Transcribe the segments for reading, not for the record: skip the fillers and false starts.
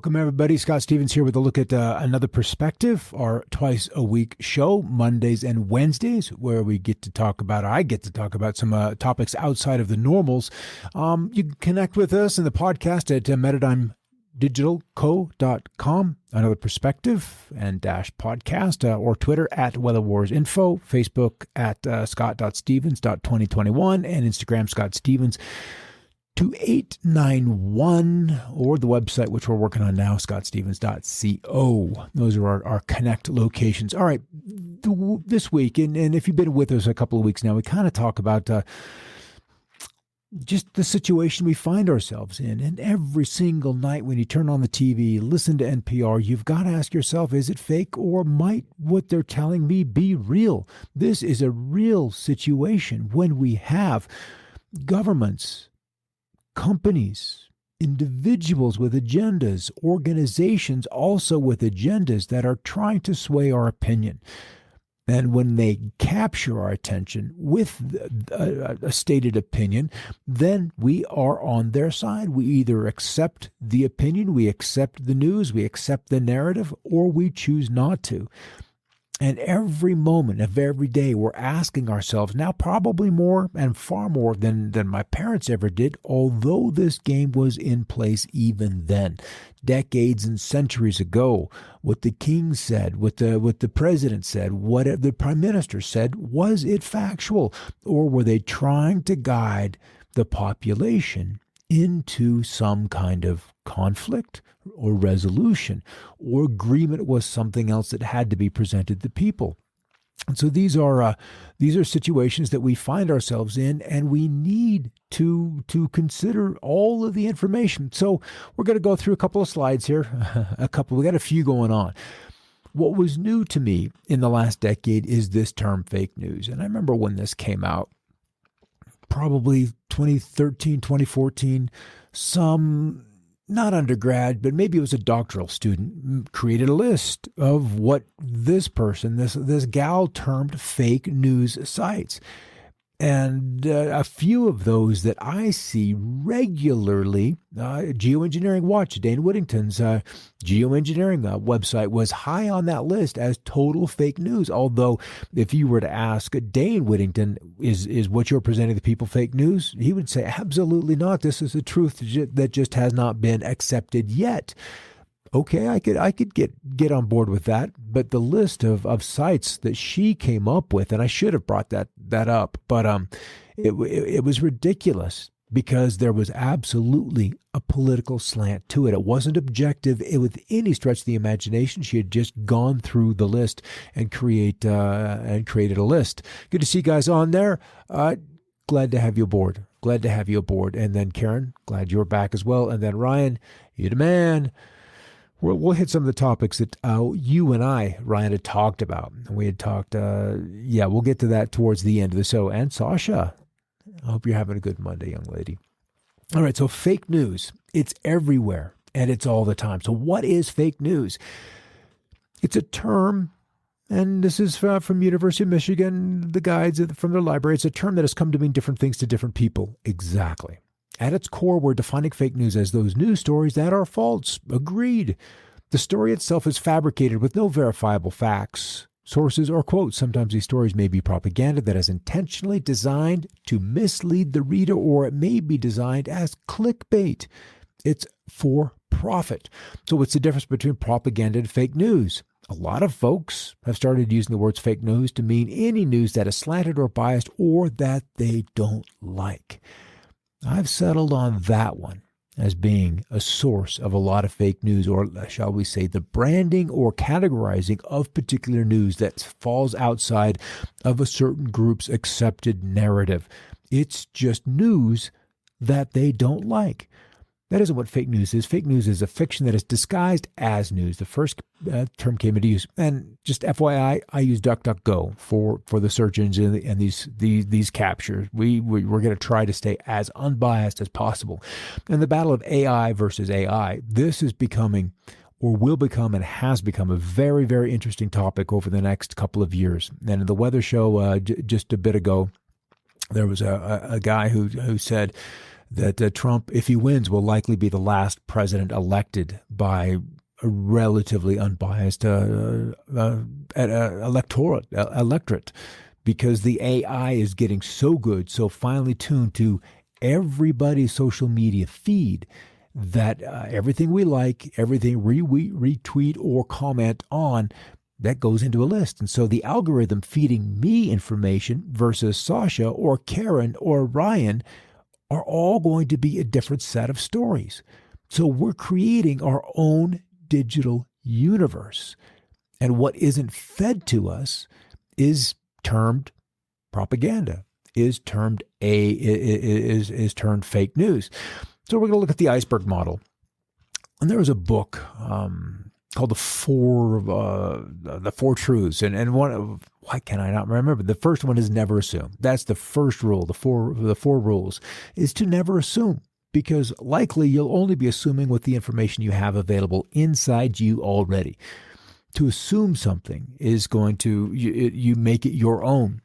Welcome, everybody. Scott Stevens here with a look at another perspective, our twice-a-week show, Mondays and Wednesdays, where I get to talk about some topics outside of the normals. You can connect with us in the podcast at metadimedigitalco.com, another perspective and -podcast, or Twitter at WeatherWarsInfo, Facebook at scott.stevens.2021, and Instagram Scott Stevens 2891, or the website, which we're working on now, scottstevens.co. Those are our connect locations. All right, this week, and if you've been with us a couple of weeks now, we kind of talk about just the situation we find ourselves in. And every single night when you turn on the TV, listen to NPR, you've got to ask yourself, is it fake, or might what they're telling me be real? This is a real situation when we have governments, companies, individuals with agendas, organizations also with agendas that are trying to sway our opinion. And when they capture our attention with a stated opinion, then we are on their side. We either accept the opinion, we accept the news, we accept the narrative, or we choose not to. And every moment of every day, we're asking ourselves, now probably more and far more than my parents ever did, although this game was in place even then, decades and centuries ago. What the king said, what the president said, what the prime minister said, was it factual? Or were they trying to guide the population into some kind of conflict or resolution, or agreement was something else that had to be presented to people? And so these are situations that we find ourselves in, and we need to consider all of the information. So we're going to go through a couple of slides here. We got a few going on. What was new to me in the last decade is this term fake news. And I remember when this came out, probably 2013, 2014, some, not undergrad, but maybe it was a doctoral student, created a list of what this person, this gal, termed fake news sites. And a few of those that I see regularly, Geoengineering Watch, Dane Whittington's geoengineering website was high on that list as total fake news. Although if you were to ask Dane Whittington, is what you're presenting to people fake news? He would say, absolutely not. This is the truth that just has not been accepted yet. Okay, I could get on board with that, but the list of sites that she came up with, and I should have brought that up, but it was ridiculous because there was absolutely a political slant to it. It wasn't objective with any stretch of the imagination. She had just gone through the list and created a list. Good to see you guys on there. Glad to have you aboard. And then Karen, glad you're back as well. And then Ryan, you the man. We'll hit some of the topics that you and I, Ryan, had talked about. We had talked, we'll get to that towards the end of the show. And Sasha, I hope you're having a good Monday, young lady. All right, so fake news, it's everywhere and it's all the time. So what is fake news? It's a term, and this is from University of Michigan, the guides from their library. It's a term that has come to mean different things to different people. Exactly. At its core, we're defining fake news as those news stories that are false. Agreed. The story itself is fabricated with no verifiable facts, sources, or quotes. Sometimes these stories may be propaganda that is intentionally designed to mislead the reader, or it may be designed as clickbait. It's for profit. So what's the difference between propaganda and fake news? A lot of folks have started using the words fake news to mean any news that is slanted or biased or that they don't like. I've settled on that one as being a source of a lot of fake news, or shall we say the branding or categorizing of particular news that falls outside of a certain group's accepted narrative. It's just news that they don't like. That isn't what fake news is. Fake news is a fiction that is disguised as news. The first term came into use. And just FYI, I use DuckDuckGo for the search engine and these captures. We're going to try to stay as unbiased as possible. And the battle of AI versus AI, this is becoming, or will become, and has become a very, very interesting topic over the next couple of years. And in the weather show just a bit ago, there was a guy who said that Trump, if he wins, will likely be the last president elected by a relatively unbiased electorate, because the AI is getting so good, so finely tuned to everybody's social media feed, that everything we like, everything retweet or comment on, that goes into a list. And so the algorithm feeding me information versus Sasha or Karen or Ryan are all going to be a different set of stories. So we're creating our own digital universe. And what isn't fed to us is termed propaganda, is termed is termed fake news. So we're going to look at the iceberg model. And there was a book called the Four Truths, and why can I not remember? The first one is never assume. That's the first rule. The four rules is to never assume, because likely you'll only be assuming with the information you have available inside you already. To assume something is going to you make it your own,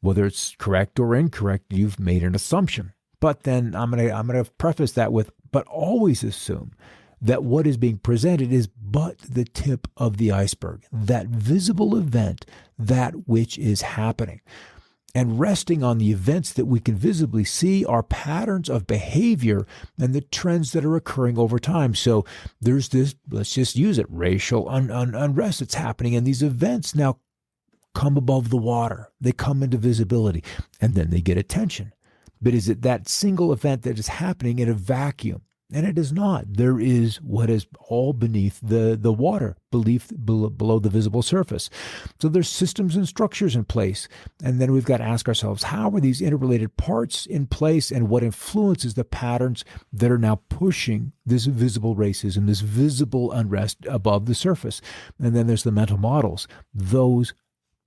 whether it's correct or incorrect. You've made an assumption. But then I'm gonna preface that with, but always assume that what is being presented is but the tip of the iceberg, that visible event, that which is happening. And resting on the events that we can visibly see are patterns of behavior and the trends that are occurring over time. So there's this, let's just use it, racial unrest that's happening, and these events now come above the water. They come into visibility, and then they get attention. But is it that single event that is happening in a vacuum? And it is not. There is what is all beneath the water, below the visible surface. So there's systems and structures in place. And then we've got to ask ourselves, how are these interrelated parts in place, and what influences the patterns that are now pushing this visible racism, this visible unrest above the surface? And then there's the mental models, those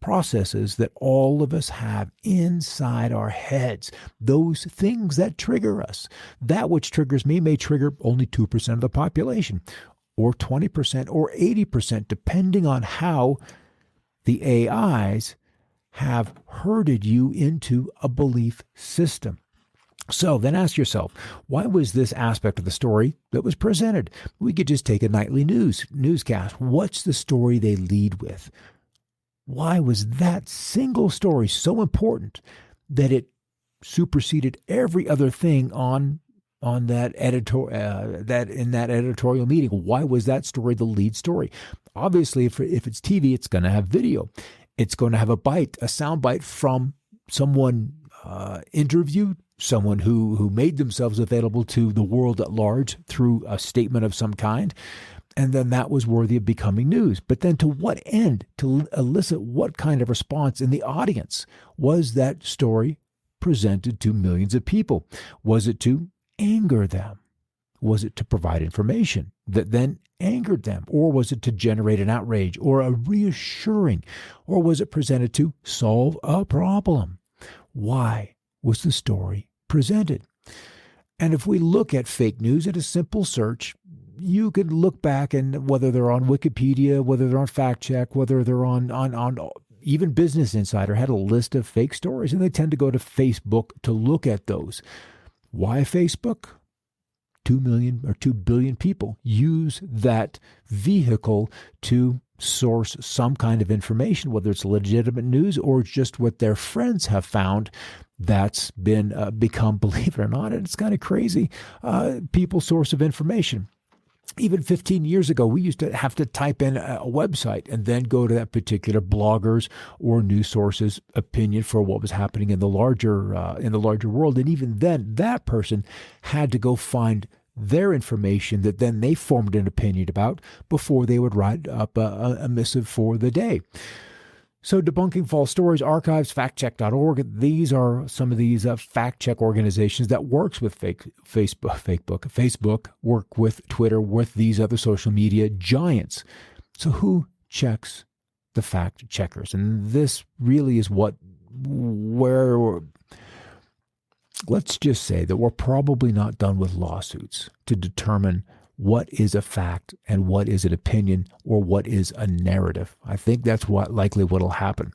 processes that all of us have inside our heads, those things that trigger us. That which triggers me may trigger only 2% of the population, or 20%, or 80%, depending on how the AIs have herded you into a belief system. So then ask yourself, why was this aspect of the story that was presented? We could just take a nightly newscast. What's the story they lead with? Why was that single story so important that it superseded every other thing on that editorial meeting? Why was that story the lead story? Obviously, if it's TV, it's going to have video. It's going to have a sound bite from someone interviewed, someone who made themselves available to the world at large through a statement of some kind. And then that was worthy of becoming news. But then to what end? To elicit what kind of response in the audience? Was that story presented to millions of people? Was it to anger them? Was it to provide information that then angered them? Or was it to generate an outrage or a reassuring? Or was it presented to solve a problem? Why was the story presented? And if we look at fake news at a simple search, you could look back, and whether they're on Wikipedia, whether they're on Fact Check, whether they're on even Business Insider had a list of fake stories, and they tend to go to Facebook to look at those. Why Facebook? 2 million or 2 billion people use that vehicle to source some kind of information, whether it's legitimate news or just what their friends have found that's been become, believe it or not, and it's kind of crazy, people's source of information. Even 15 years ago, we used to have to type in a website and then go to that particular blogger's or news source's opinion for what was happening in the larger world. And even then, that person had to go find their information that then they formed an opinion about before they would write up a missive for the day. So debunking false stories, archives, factcheck.org, these are some of these fact check organizations that works with Facebook work with Twitter, with these other social media giants. So who checks the fact checkers? And this really is where let's just say that we're probably not done with lawsuits to determine what is a fact and what is an opinion or what is a narrative. I think that's likely what'll happen.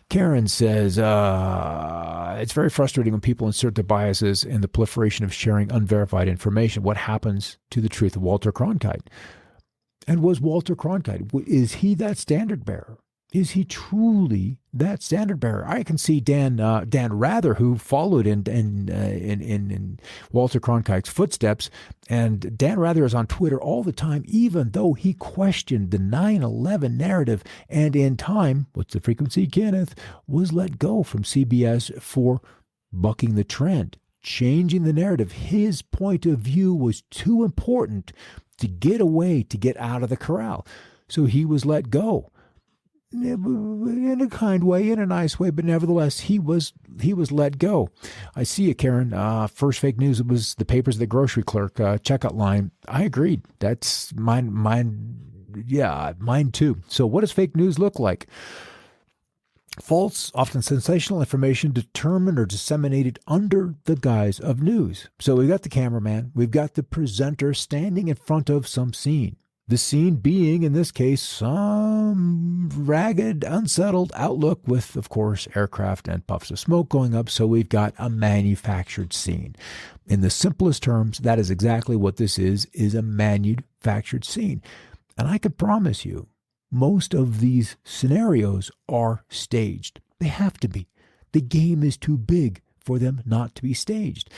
Karen says, it's very frustrating when people insert their biases in the proliferation of sharing unverified information. What happens to the truth of Walter Cronkite? And was Walter Cronkite, is he that standard bearer? Is he truly that standard bearer? I can see Dan Rather, who followed in Walter Cronkite's footsteps, and Dan Rather is on Twitter all the time, even though he questioned the 9/11 narrative, and in time, what's the frequency, Kenneth, was let go from CBS for bucking the trend, changing the narrative. His point of view was too important to get away, to get out of the corral, so he was let go. In a kind way, in a nice way, but nevertheless, he was let go. I see you, Karen. First fake news, it was the papers of the grocery clerk checkout line. I agreed. That's mine. Yeah, mine too. So what does fake news look like? False, often sensational information determined or disseminated under the guise of news. So we've got the cameraman, we've got the presenter standing in front of some scene. The scene being, in this case, some ragged, unsettled outlook with, of course, aircraft and puffs of smoke going up. So we've got a manufactured scene. In the simplest terms, that is exactly what this is a manufactured scene. And I can promise you, most of these scenarios are staged. They have to be. The game is too big for them not to be staged.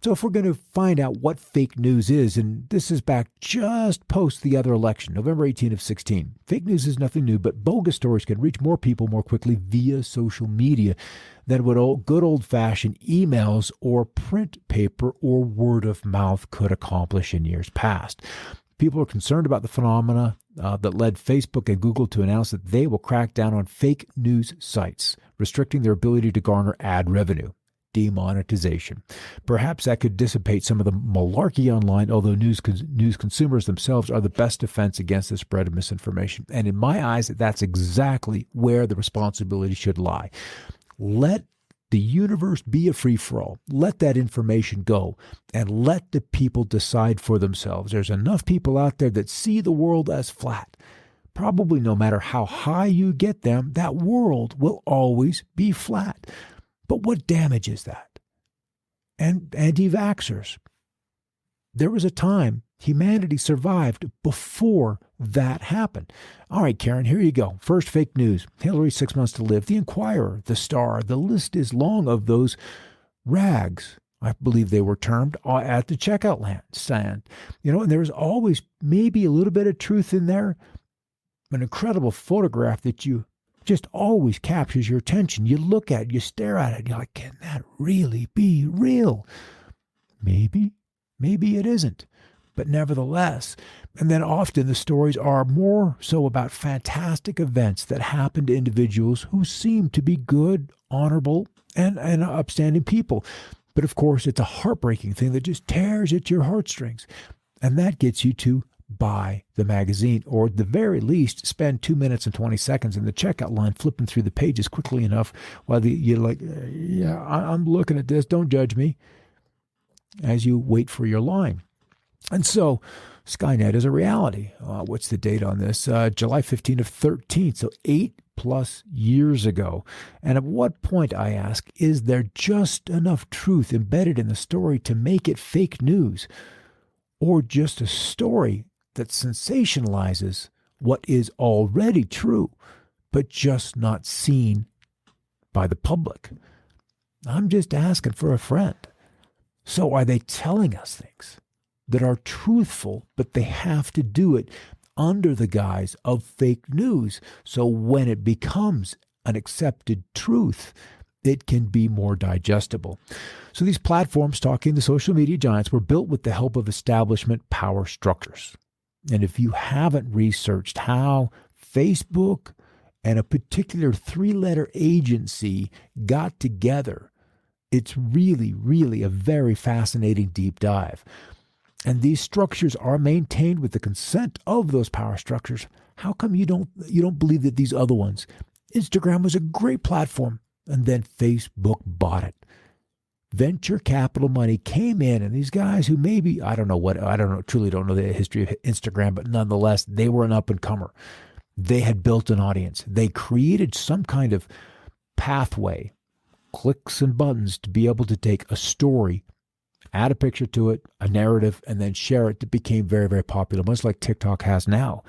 So if we're going to find out what fake news is, and this is back just post the other election, November 18 of 16, fake news is nothing new, but bogus stories can reach more people more quickly via social media than what good old-fashioned emails or print paper or word of mouth could accomplish in years past. People are concerned about the phenomena that led Facebook and Google to announce that they will crack down on fake news sites, restricting their ability to garner ad revenue. Demonetization. Perhaps that could dissipate some of the malarkey online, although news consumers themselves are the best defense against the spread of misinformation. And in my eyes, that's exactly where the responsibility should lie. Let the universe be a free-for-all. Let that information go and let the people decide for themselves. There's enough people out there that see the world as flat. Probably no matter how high you get them, that world will always be flat. But what damage is that? And anti-vaxxers. There was a time humanity survived before that happened. All right, Karen, here you go. First fake news. Hillary, 6 months to live. The Inquirer, The Star. The list is long of those rags, I believe they were termed, at the checkout stand. And there was always maybe a little bit of truth in there. An incredible photograph that you just always captures your attention. You look at it, you stare at it, and you're like, can that really be real? Maybe it isn't. But nevertheless, and then often the stories are more so about fantastic events that happen to individuals who seem to be good, honorable, and upstanding people. But of course, it's a heartbreaking thing that just tears at your heartstrings. And that gets you to buy the magazine, or at the very least, spend 2 minutes and 20 seconds in the checkout line flipping through the pages quickly enough while you're like, yeah, I'm looking at this, don't judge me, as you wait for your line. And so Skynet is a reality. What's the date on this? July 15 of 13, so 8+ years ago. And at what point, I ask, is there just enough truth embedded in the story to make it fake news, or just a story that sensationalizes what is already true, but just not seen by the public? I'm just asking for a friend. So are they telling us things that are truthful, but they have to do it under the guise of fake news? So when it becomes an accepted truth, it can be more digestible. So these platforms, talking the social media giants, were built with the help of establishment power structures. And if you haven't researched how Facebook and a particular 3-letter agency got together, it's really, really a very fascinating deep dive. And these structures are maintained with the consent of those power structures. How come you don't believe that these other ones? Instagram was a great platform, and then Facebook bought it. Venture capital money came in, and these guys who maybe, truly don't know the history of Instagram, but nonetheless, they were an up-and-comer. They had built an audience. They created some kind of pathway, clicks and buttons to be able to take a story, add a picture to it, a narrative, and then share it, that became very, very popular, much like TikTok has now.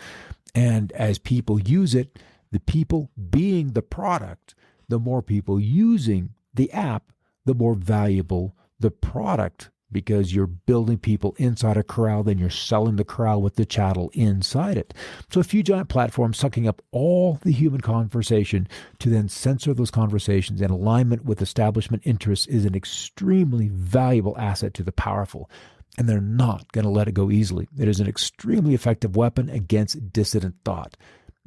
And as people use it, the people being the product, the more people using the app, the more valuable the product, because you're building people inside a corral, then you're selling the corral with the chattel inside it. So a few giant platforms sucking up all the human conversation to then censor those conversations in alignment with establishment interests is an extremely valuable asset to the powerful. And they're not going to let it go easily. It is an extremely effective weapon against dissident thought.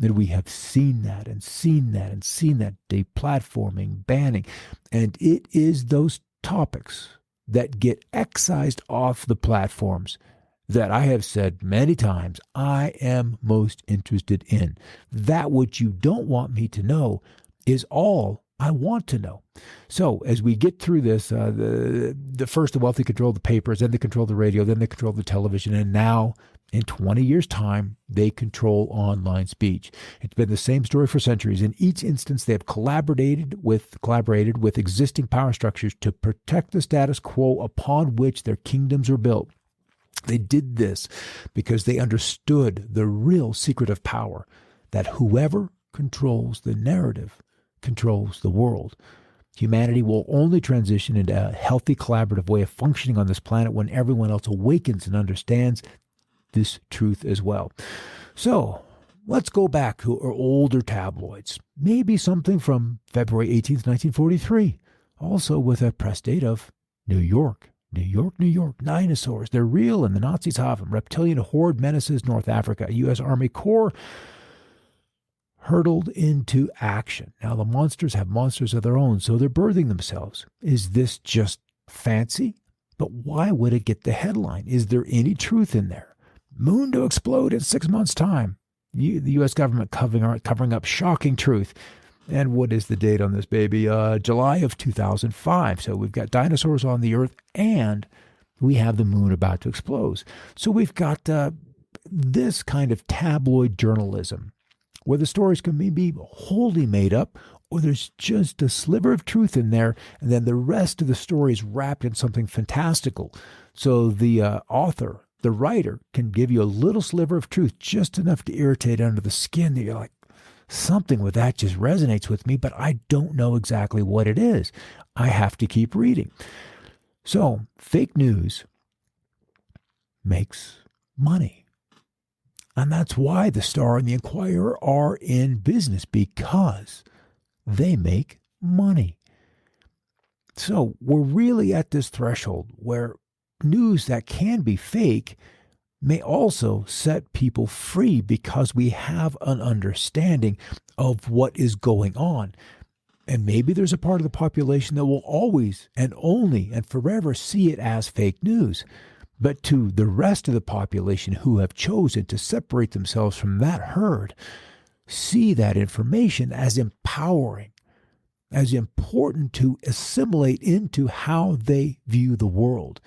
And we have seen that and seen that and seen that, deplatforming, banning. And it is those topics that get excised off the platforms that I have said many times I am most interested in. That which you don't want me to know is all I want to know. So as we get through this, the first the wealthy control the papers, then they control the radio, then they control the television, and now in 20 years' time, they control online speech. It's been the same story for centuries. In each instance, they have collaborated with existing power structures to protect the status quo upon which their kingdoms were built. They did this because they understood the real secret of power, that whoever controls the narrative controls the world. Humanity will only transition into a healthy collaborative way of functioning on this planet when everyone else awakens and understands this truth as well. So let's go back to our older tabloids, maybe something from February 18th, 1943, also with a press date of New York. New York, New York, dinosaurs, they're real and the Nazis have them. Reptilian horde menaces North Africa. A U.S. Army Corps hurtled into action. Now the monsters have monsters of their own, so they're birthing themselves. Is this just fancy? But why would it get the headline? Is there any truth in there? Moon to explode in 6 months' time. The U.S. government covering up shocking truth. And what is the date on this baby? July of 2005. So we've got dinosaurs on the Earth, and we have the moon about to explode. So we've got this kind of tabloid journalism, where the stories can be wholly made up, or there's just a sliver of truth in there, and then the rest of the story is wrapped in something fantastical. So the author, the writer, can give you a little sliver of truth, just enough to irritate under the skin that you're like, something with that just resonates with me, but I don't know exactly what it is. I have to keep reading. So fake news makes money. And that's why the Star and the Inquirer are in business, because they make money. So we're really at this threshold where news that can be fake may also set people free, because we have an understanding of what is going on. And maybe there's a part of the population that will always and only and forever see it as fake news. But to the rest of the population who have chosen to separate themselves from that herd, see that information as empowering, as important to assimilate into how they view the world.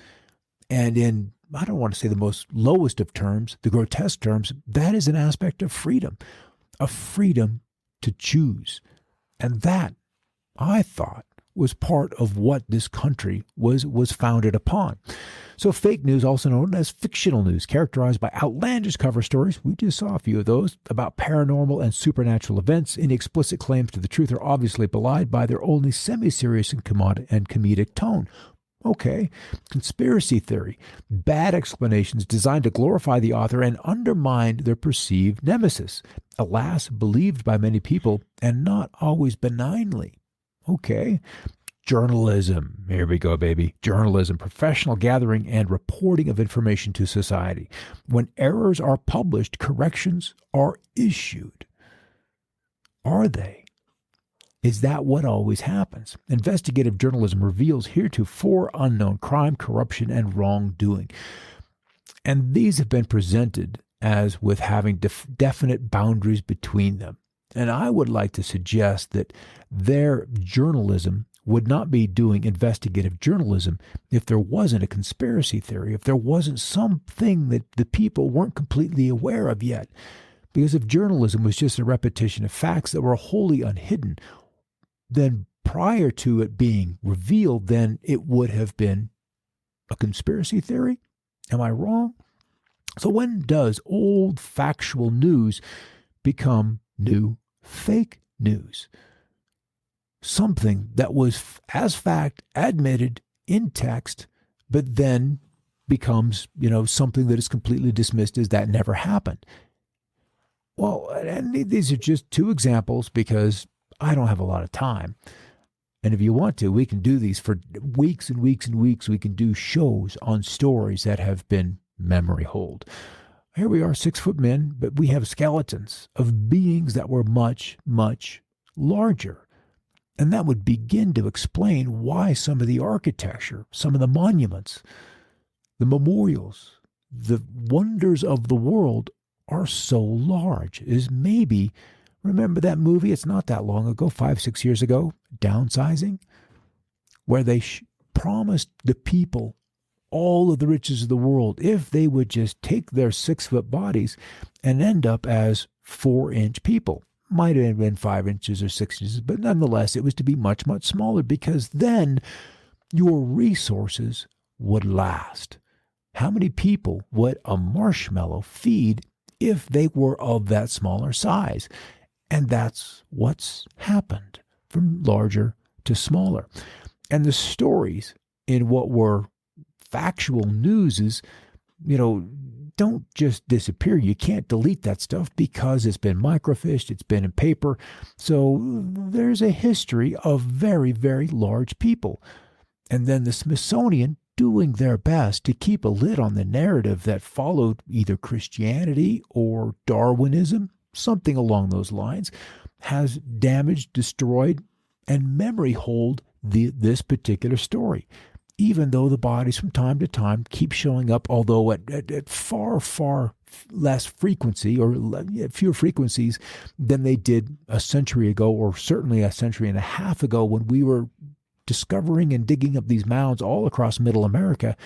And in, I don't want to say the most lowest of terms, the grotesque terms, that is an aspect of freedom, a freedom to choose. And that, I thought, was part of what this country was founded upon. So fake news, also known as fictional news, characterized by outlandish cover stories, we just saw a few of those, about paranormal and supernatural events. Any explicit claims to the truth are obviously belied by their only semi-serious and comedic tone. Okay, conspiracy theory, bad explanations designed to glorify the author and undermine their perceived nemesis. Alas, believed by many people and not always benignly. Okay, journalism, here we go, baby. Journalism, professional gathering and reporting of information to society. When errors are published, corrections are issued. Are they? Is that what always happens? Investigative journalism reveals heretofore unknown crime, corruption, and wrongdoing. And these have been presented as with having definite boundaries between them. And I would like to suggest that their journalism would not be doing investigative journalism if there wasn't a conspiracy theory, if there wasn't something that the people weren't completely aware of yet. Because if journalism was just a repetition of facts that were wholly unhidden, then prior to it being revealed, then it would have been a conspiracy theory? Am I wrong? So when does old factual news become new fake news? Something that was as fact admitted in text, but then becomes, something that is completely dismissed as that never happened. Well, and these are just two examples because I don't have a lot of time. And if you want to, we can do these for weeks and weeks and weeks. We can do shows on stories that have been memory holed. Here we are, 6-foot men, but we have skeletons of beings that were much, much larger. And that would begin to explain why some of the architecture, some of the monuments, the memorials, the wonders of the world are so large. Is maybe, remember that movie? It's not that long ago, 5-6 years ago, Downsizing, where they promised the people all of the riches of the world if they would just take their 6-foot bodies and end up as 4-inch people. Might have been 5 inches or 6 inches, but nonetheless, it was to be much, much smaller because then your resources would last. How many people would a marshmallow feed if they were of that smaller size? And that's what's happened from larger to smaller. And the stories in what were factual news is, don't just disappear. You can't delete that stuff because it's been microfished, it's been in paper. So there's a history of very, very large people. And then the Smithsonian doing their best to keep a lid on the narrative that followed either Christianity or Darwinism, something along those lines, has damaged, destroyed, and memory holed this particular story. Even though the bodies from time to time keep showing up, although at far, far less frequency or fewer frequencies than they did a century ago, or certainly a century and a half ago when we were discovering and digging up these mounds all across Middle America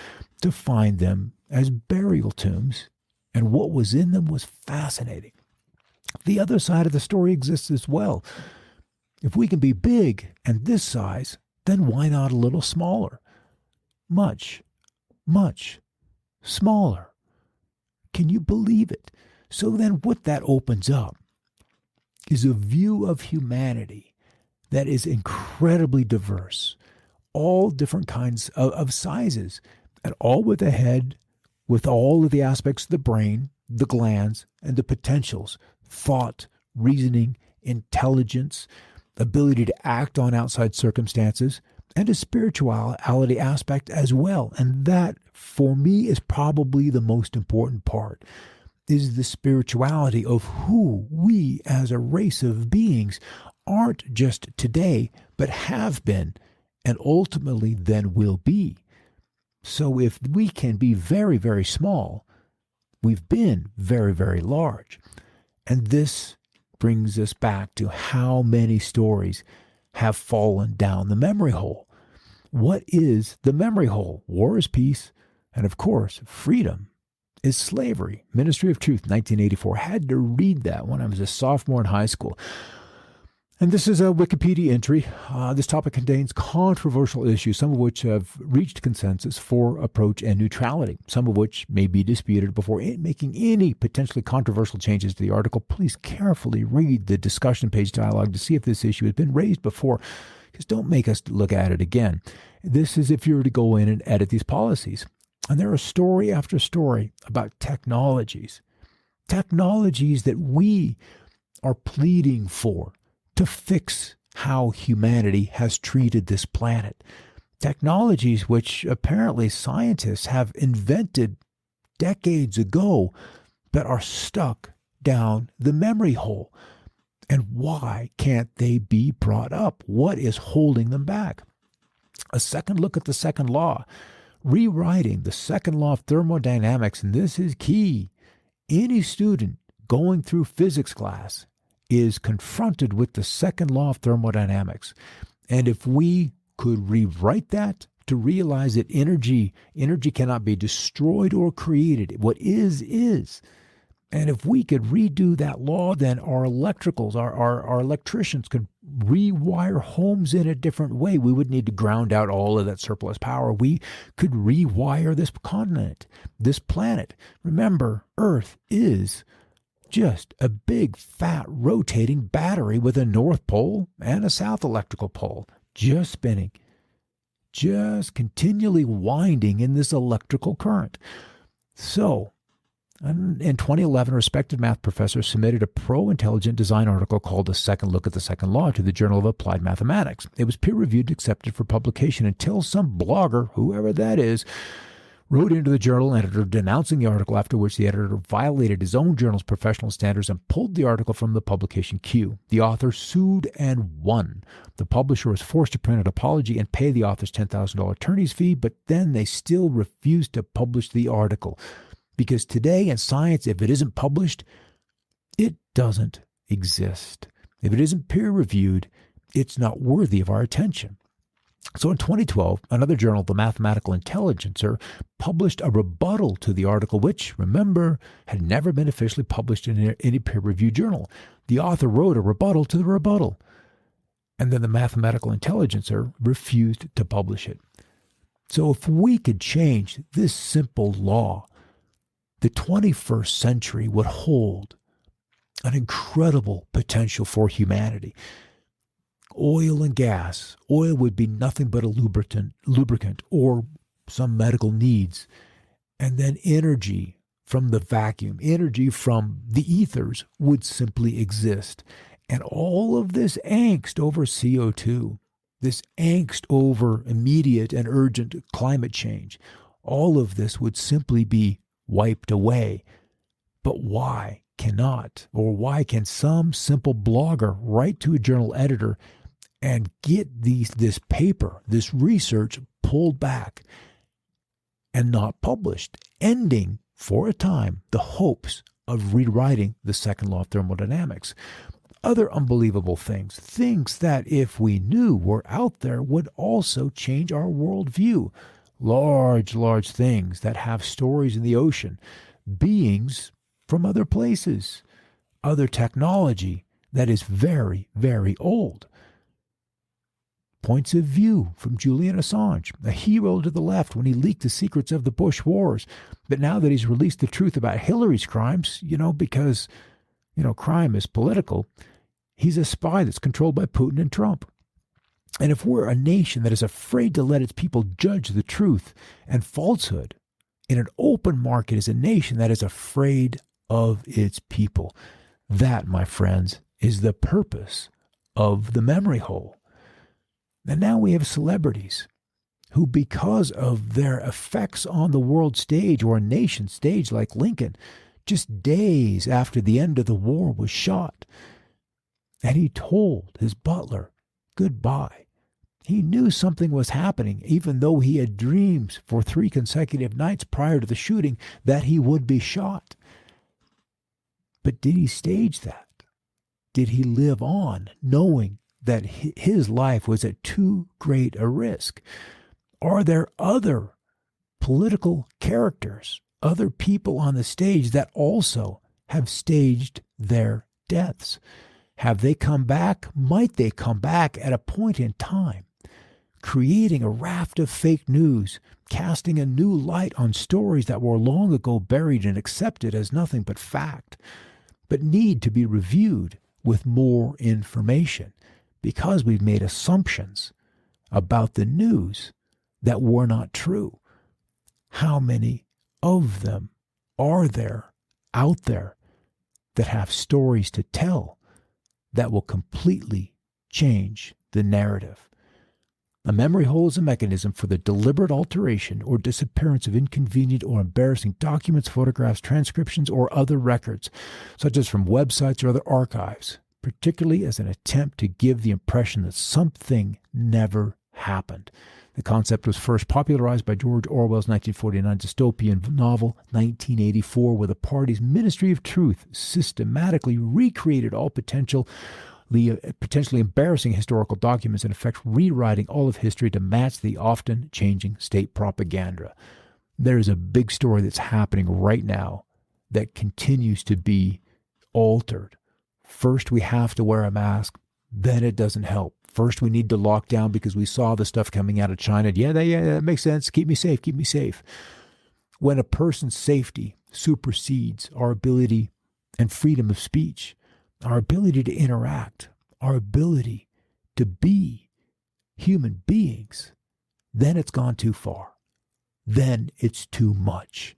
to find them as burial tombs. And what was in them was fascinating. The other side of the story exists as well. If we can be big and this size, then why not a little smaller? Much, much smaller. Can you believe it? So then what that opens up is a view of humanity that is incredibly diverse, all different kinds of sizes, and all with a head, with all of the aspects of the brain, the glands, and the potentials, thought, reasoning, intelligence, ability to act on outside circumstances, and a spirituality aspect as well. And that, for me, is probably the most important part, is the spirituality of who we as a race of beings aren't just today, but have been, and ultimately then will be. So if we can be very, very small, we've been very, very large. And this brings us back to how many stories have fallen down the memory hole. What is the memory hole? War is peace, and of course, freedom is slavery. Ministry of Truth, 1984. Had to read that when I was a sophomore in high school. And this is a Wikipedia entry. This topic contains controversial issues, some of which have reached consensus for approach and neutrality, some of which may be disputed. Before making any potentially controversial changes to the article, please carefully read the discussion page dialogue to see if this issue has been raised before, because don't make us look at it again. This is if you were to go in and edit these policies. And there are story after story about technologies that we are pleading for to fix how humanity has treated this planet. Technologies which apparently scientists have invented decades ago, but are stuck down the memory hole. And why can't they be brought up? What is holding them back? A second look at the second law, rewriting the second law of thermodynamics, and this is key. Any student going through physics class is confronted with the second law of thermodynamics. And if we could rewrite that to realize that energy cannot be destroyed or created. What is. And if we could redo that law, then our electricals, our electricians could rewire homes in a different way. We would need to ground out all of that surplus power. We could rewire this continent, this planet. Remember, Earth is just a big, fat, rotating battery with a north pole and a south electrical pole, just spinning, just continually winding in this electrical current. So, in 2011, a respected math professor submitted a pro-intelligent design article called A Second Look at the Second Law to the Journal of Applied Mathematics. It was peer-reviewed, accepted for publication until some blogger, whoever that is, wrote into the journal editor denouncing the article, after which the editor violated his own journal's professional standards and pulled the article from the publication queue. The author sued and won. The publisher was forced to print an apology and pay the author's $10,000 attorney's fee, but then they still refused to publish the article. Because today in science, if it isn't published, it doesn't exist. If it isn't peer-reviewed, it's not worthy of our attention. So in 2012, another journal, The Mathematical Intelligencer, published a rebuttal to the article, which, remember, had never been officially published in any peer-reviewed journal. The author wrote a rebuttal to the rebuttal, and then the Mathematical Intelligencer refused to publish it. So if we could change this simple law, the 21st century would hold an incredible potential for humanity. Oil and gas. Oil would be nothing but a lubricant or some medical needs. And then energy from the vacuum, energy from the ethers would simply exist. And all of this angst over CO2, this angst over immediate and urgent climate change, all of this would simply be wiped away. But why cannot, or why can some simple blogger write to a journal editor and get this paper, this research pulled back and not published, ending, for a time, the hopes of rewriting the second law of thermodynamics? Other unbelievable things that, if we knew were out there, would also change our worldview. Large things that have stories in the ocean, beings from other places, other technology that is very, very old. Points of view from Julian Assange, a hero to the left when he leaked the secrets of the Bush wars. But now that he's released the truth about Hillary's crimes, because, crime is political, he's a spy that's controlled by Putin and Trump. And if we're a nation that is afraid to let its people judge the truth and falsehood in an open market, is a nation that is afraid of its people. That, my friends, is the purpose of the memory hole. And now we have celebrities who, because of their effects on the world stage or a nation stage like Lincoln, just days after the end of the war was shot, and he told his butler goodbye. He knew something was happening, even though he had dreams for 3 consecutive nights prior to the shooting that he would be shot. But did he stage that? Did he live on knowing that his life was at too great a risk? Are there other political characters, other people on the stage that also have staged their deaths? Have they come back? Might they come back at a point in time, creating a raft of fake news, casting a new light on stories that were long ago buried and accepted as nothing but fact, but need to be reviewed with more information because we've made assumptions about the news that were not true? How many of them are there out there that have stories to tell that will completely change the narrative? A memory hole is a mechanism for the deliberate alteration or disappearance of inconvenient or embarrassing documents, photographs, transcriptions, or other records, such as from websites or other archives, particularly as an attempt to give the impression that something never happened. The concept was first popularized by George Orwell's 1949 dystopian novel 1984, where the party's Ministry of Truth systematically recreated all potentially embarrassing historical documents, in effect rewriting all of history to match the often changing state propaganda. There's a big story that's happening right now that continues to be altered. First, we have to wear a mask. then it doesn't help. First, we need to lock down because we saw the stuff coming out of China. Yeah, that makes sense. Keep me safe. Keep me safe. When a person's safety supersedes our ability and freedom of speech, our ability to interact, our ability to be human beings, then it's gone too far. Then it's too much.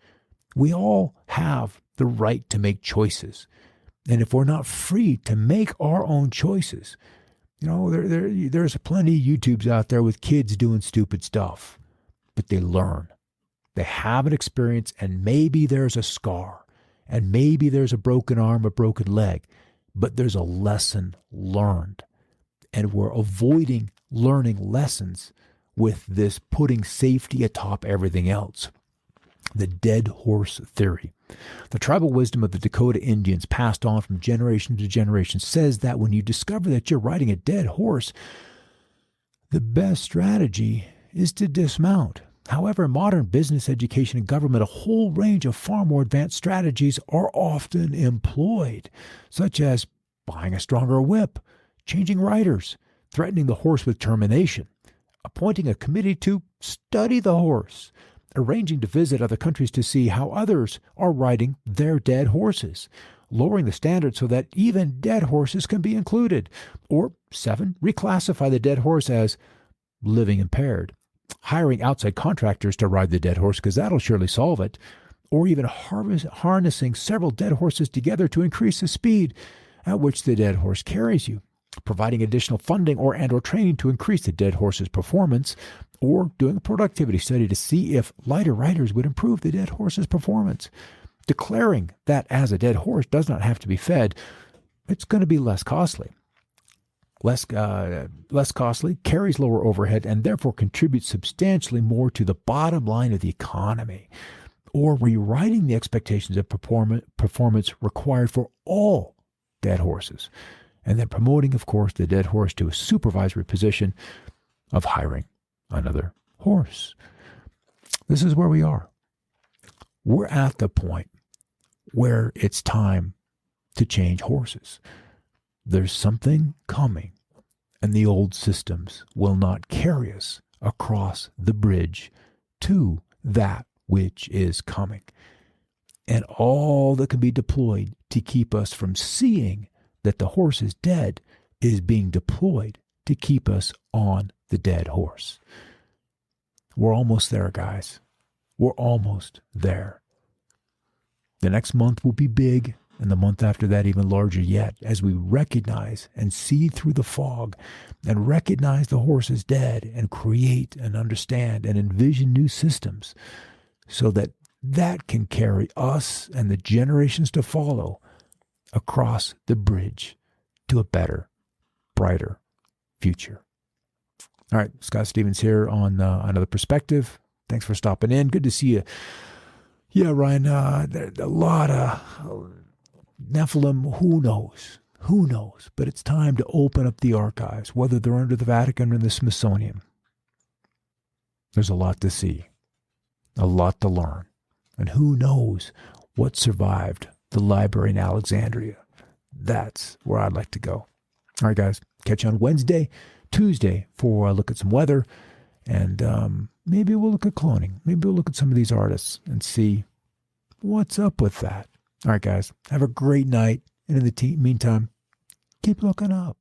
We all have the right to make choices. And if we're not free to make our own choices, there's plenty of YouTubes out there with kids doing stupid stuff, but they learn. They have an experience, and maybe there's a scar, and maybe there's a broken arm, a broken leg, but there's a lesson learned. And we're avoiding learning lessons with this putting safety atop everything else. The dead horse theory. The tribal wisdom of the Dakota Indians, passed on from generation to generation, says that when you discover that you're riding a dead horse, the best strategy is to dismount. However, in modern business, education, and government, a whole range of far more advanced strategies are often employed, such as buying a stronger whip, changing riders, threatening the horse with termination, appointing a committee to study the horse, arranging to visit other countries to see how others are riding their dead horses, lowering the standard so that even dead horses can be included, or 7, reclassify the dead horse as living impaired, hiring outside contractors to ride the dead horse because that'll surely solve it, or even harnessing several dead horses together to increase the speed at which the dead horse carries you, providing additional funding or training to increase the dead horse's performance, or doing a productivity study to see if lighter riders would improve the dead horse's performance, declaring that as a dead horse does not have to be fed, it's going to be less costly. Less costly, carries lower overhead, and therefore contributes substantially more to the bottom line of the economy, or rewriting the expectations of performance required for all dead horses, and then promoting, of course, the dead horse to a supervisory position of hiring another horse. This is where we are. We're at the point where it's time to change horses. There's something coming, and the old systems will not carry us across the bridge to that which is coming. And all that can be deployed to keep us from seeing that the horse is dead is being deployed to keep us on the dead horse. We're almost there, guys. We're almost there. The next month will be big, and the month after that even larger yet, as we recognize and see through the fog and recognize the horse is dead and create and understand and envision new systems so that that can carry us and the generations to follow across the bridge to a better, brighter future. All right, Scott Stevens here on Another Perspective. Thanks for stopping in. Good to see you. Yeah, Ryan, a lot of Nephilim, who knows? Who knows? But it's time to open up the archives, whether they're under the Vatican or the Smithsonian. There's a lot to see, a lot to learn. And who knows what survived the library in Alexandria. That's where I'd like to go. All right, guys, catch you on Wednesday, Tuesday for a look at some weather. And maybe we'll look at cloning. Maybe we'll look at some of these artists and see what's up with that. All right, guys, have a great night. And in the meantime, keep looking up.